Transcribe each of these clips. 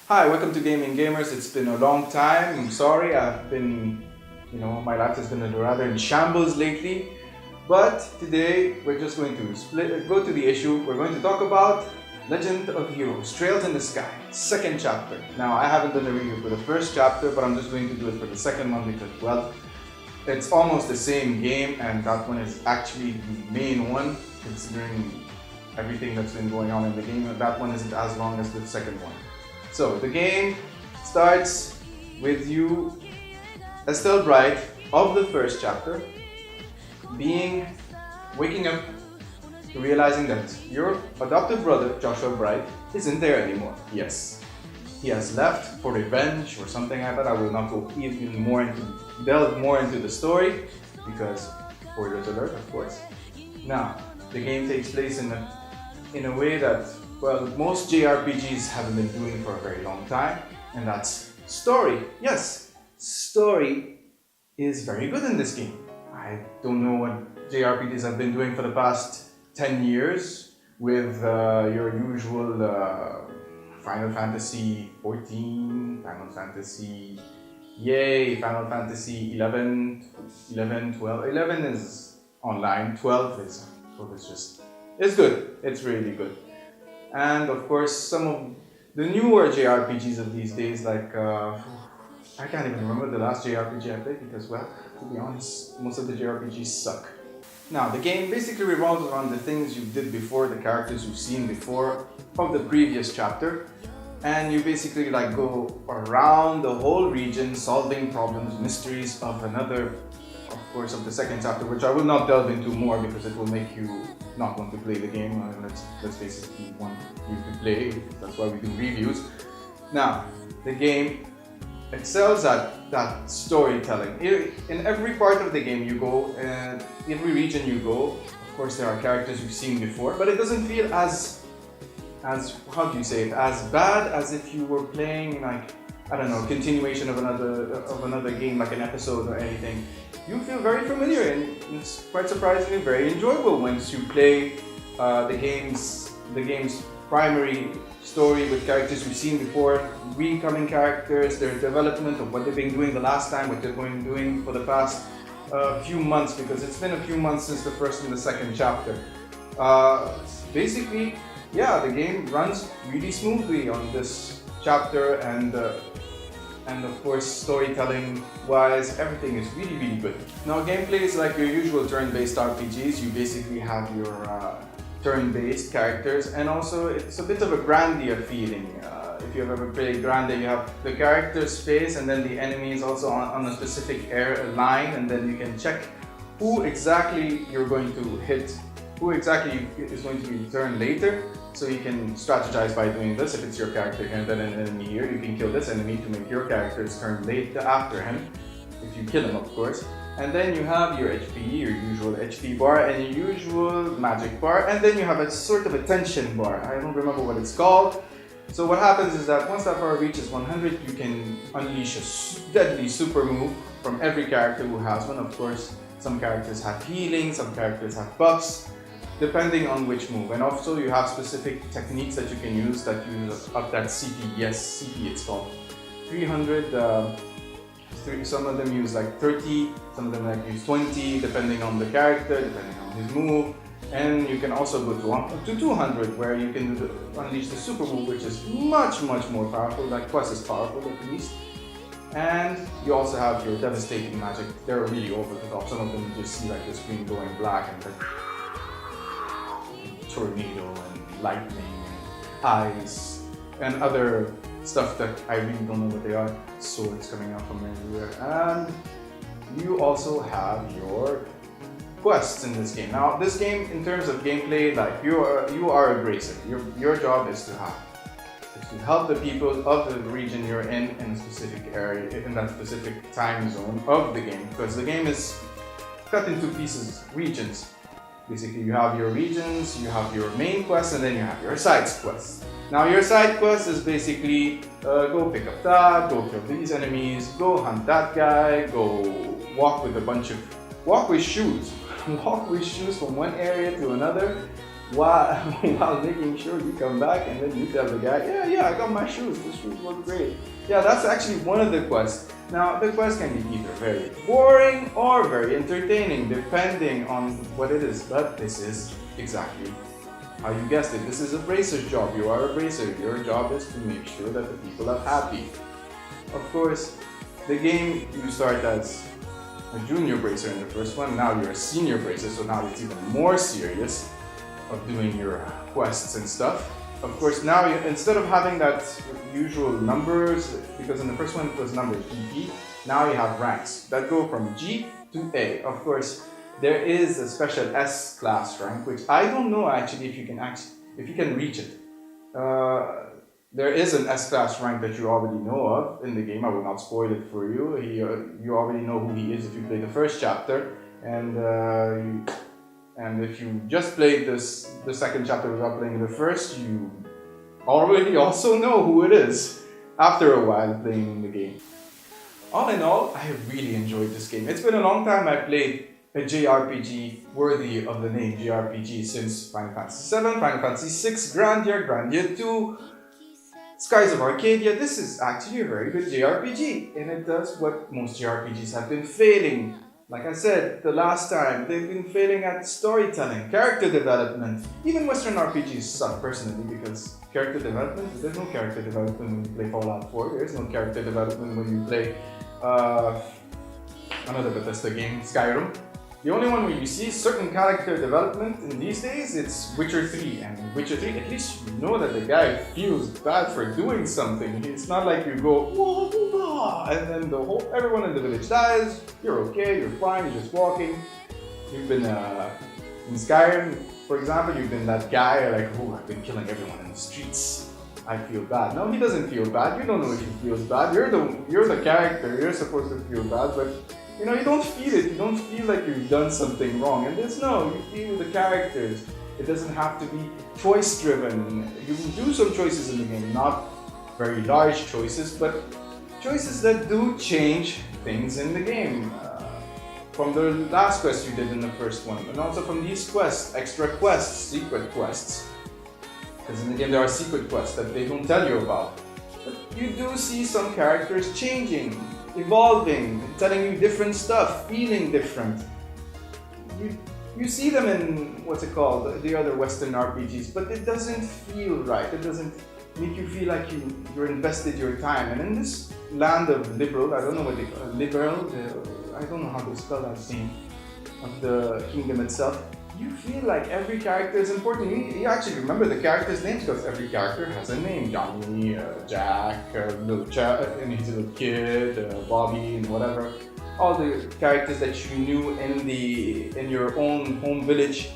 Hi, welcome to Gaming Gamers. It's been a long time. I'm sorry, my life has been rather in shambles lately. But today we're just going to go to the issue. We're going to talk about Legend of Heroes, Trails in the Sky, second chapter. Now, I haven't done a review for the first chapter, but I'm just going to do it for the second one because, well, it's almost the same game, and that one is actually the main one, considering everything that's been going on in the game. That one isn't as long as the second one. So the game starts with you, Estelle Bright, of the first chapter, waking up to realizing that your adopted brother, Joshua Bright, isn't there anymore. Yes, he has left for revenge or something like that. I will not go delve more into the story because spoilers alert, of course. Now, the game takes place in a way that, well, most JRPGs haven't been doing for a very long time, and that's story. Yes, story is very good in this game. I don't know what JRPGs have been doing for the past 10 years with your usual Final Fantasy 14, Final Fantasy, yay, Final Fantasy 11, 11, 12. 11 is online, 12 is it's good. It's really good. And of course, some of the newer JRPGs of these days, like I can't even remember the last JRPG I played because, well, to be honest, most of the JRPGs suck. Now, the game basically revolves around the things you did before, the characters you've seen before of the previous chapter, and you basically go around the whole region solving problems, mysteries of the second chapter, which I will not delve into more because it will make you not want to play the game. Let's basically want you to play. That's why we do reviews. Now, the game excels at that storytelling. In every part of the game you go, and every region you go, of course there are characters you've seen before, but it doesn't feel as as bad as if you were playing a continuation of another game, like an episode or anything. You feel very familiar, and it's quite surprisingly very enjoyable once you play the game's primary story with characters you've seen before, recoming characters, their development of what they've been doing the last time, what they're going to be doing for the past few months, because it's been a few months since the first and the second chapter. Basically, yeah, the game runs really smoothly on this chapter, and of course, storytelling wise, everything is really, really good. Now, gameplay is like your usual turn-based RPGs. You basically have your turn-based characters, and also it's a bit of a Grandia feeling. If you've ever played Grandia, you have the character's face, and then the enemy is also on a specific line, and then you can check who exactly you're going to hit, who exactly is going to be the turn later. So you can strategize by doing this. If it's your character, you can hit an enemy here. You can kill this enemy to make your character's turn late after him, if you kill him, of course. And then you have your HP, your usual HP bar, and your usual magic bar. And then you have a sort of a tension bar. I don't remember what it's called. So what happens is that once that bar reaches 100, you can unleash a deadly super move from every character who has one. Of course, some characters have healing, some characters have buffs, depending on which move. And also you have specific techniques that you can use that use up that CP. Yes, CP it's called. 300, some of them use like 30, some of them use 20, depending on the character, depending on his move. And you can also go to 200, where you can unleash the super move, which is much, much more powerful, like twice as powerful at least. And you also have your devastating magic. They're really over the top. Some of them you just see like the screen going black and like tornado and lightning and ice and other stuff that I really don't know what they are. Swords coming out from everywhere. And you also have your quests in this game. Now, this game, in terms of gameplay, you are a bracer. Your job is to help the people of the region you're in a specific area, in that specific time zone of the game, because the game is cut into pieces, regions. Basically, you have your regions, you have your main quest, and then you have your side quests. Now, your side quest is basically go pick up that, go kill these enemies, go hunt that guy, go walk with shoes. Walk with shoes from one area to another. while, while making sure you come back and then you tell the guy, yeah, I got my shoes, the shoes look great. Yeah, that's actually one of the quests. Now, the quest can be either very boring or very entertaining, depending on what it is, but this is exactly how you guessed it. This is a bracer's job. You are a bracer. Your job is to make sure that the people are happy. Of course, the game, you start as a junior bracer in the first one, now you're a senior bracer, so now it's even more serious of doing your quests and stuff. Of course, now instead of having that usual numbers, because in the first one it was numbers GP, now you have ranks that go from G to A. Of course, there is a special S class rank, which I don't know actually if you can reach it. There is an S class rank that you already know of in the game. I will not spoil it for you. You already know who he is if you play the first chapter, and if you just played the second chapter without playing the first, you already also know who it is after a while playing the game. All in all, I really enjoyed this game. It's been a long time I played a JRPG worthy of the name JRPG since Final Fantasy VII, Final Fantasy VI, Grandia 2, Skies of Arcadia. This is actually a very good JRPG, and it does what most JRPGs have been failing. Like I said the last time, they've been failing at storytelling, character development. Even Western RPGs suck personally because character development, there's no character development when you play Fallout 4, there's no character development when you play another Bethesda game, Skyrim. The only one where you see certain character development in these days, it's Witcher 3. And in Witcher 3, at least you know that the guy feels bad for doing something. It's not like you go, whoa, whoa, and then everyone in the village dies, you're okay, you're fine, you're just walking. You've been, in Skyrim, for example, you've been that guy like, oh, I've been killing everyone in the streets. I feel bad. No, he doesn't feel bad. You don't know if he feels bad. You're the character. You're supposed to feel bad, but you don't feel it. You don't feel like you've done something wrong. And you feel the characters. It doesn't have to be choice-driven. You do some choices in the game, not very large choices, but choices that do change things in the game. From the last quest you did in the first one, and also from these quests, extra quests, secret quests. Because in the game there are secret quests that they don't tell you about. But you do see some characters changing, evolving, telling you different stuff, feeling different. You see them in, the other Western RPGs, but it doesn't feel right. It doesn't make you feel like you're invested your time. And in this land of liberal, I don't know what they call it, liberal, I don't know how to spell that name, of the kingdom itself. You feel like every character is important. You actually remember the characters' names because every character has a name. Johnny, Jack, little and he's a little kid, Bobby, and whatever. All the characters that you knew in your own home village,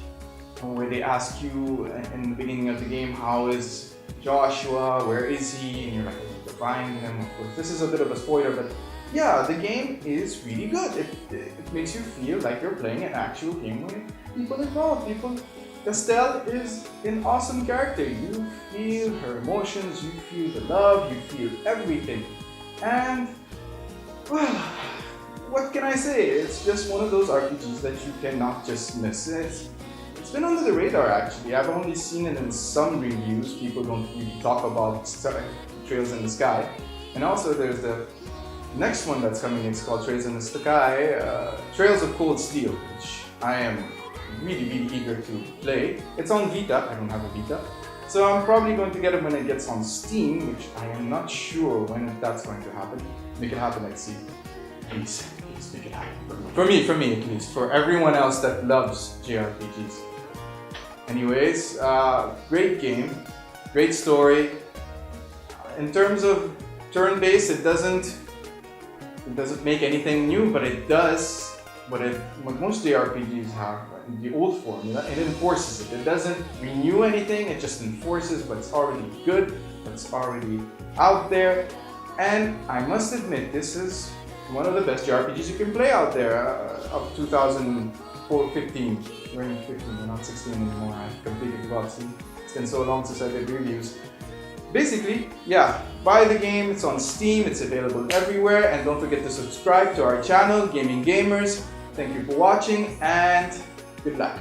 where they ask you in the beginning of the game, how is Joshua, where is he? And you're like, I need to find him. Of course, this is a bit of a spoiler, but yeah, the game is really good. It makes you feel like you're playing an actual game with people involved. Estelle is an awesome character. You feel her emotions, you feel the love, you feel everything. And, well, what can I say? It's just one of those RPGs that you cannot just miss. It's been under the radar actually. I've only seen it in some reviews. People don't really talk about Trails in the Sky. And also there's the next one that's coming, it's called Trails in the Sky, Trails of Cold Steel, which I am really eager to play. It's on Vita, I don't have a Vita, so I'm probably going to get it when it gets on Steam, which I am not sure when that's going to happen. Make it happen, let's see. Please make it happen. For me at least. For everyone else that loves JRPGs. Anyways, great game, great story. In terms of turn-based, it doesn't make anything new, but it does what most JRPGs have, the old formula. It enforces it. It doesn't renew anything, it just enforces what's already good, what's already out there. And I must admit, this is one of the best JRPGs you can play out there of 2015. We're in 15, we're not 16 anymore. I completely forgot. It's been so long since I did reviews. Basically, yeah, buy the game, it's on Steam, it's available everywhere, and don't forget to subscribe to our channel, Gaming Gamers. Thank you for watching, and good luck.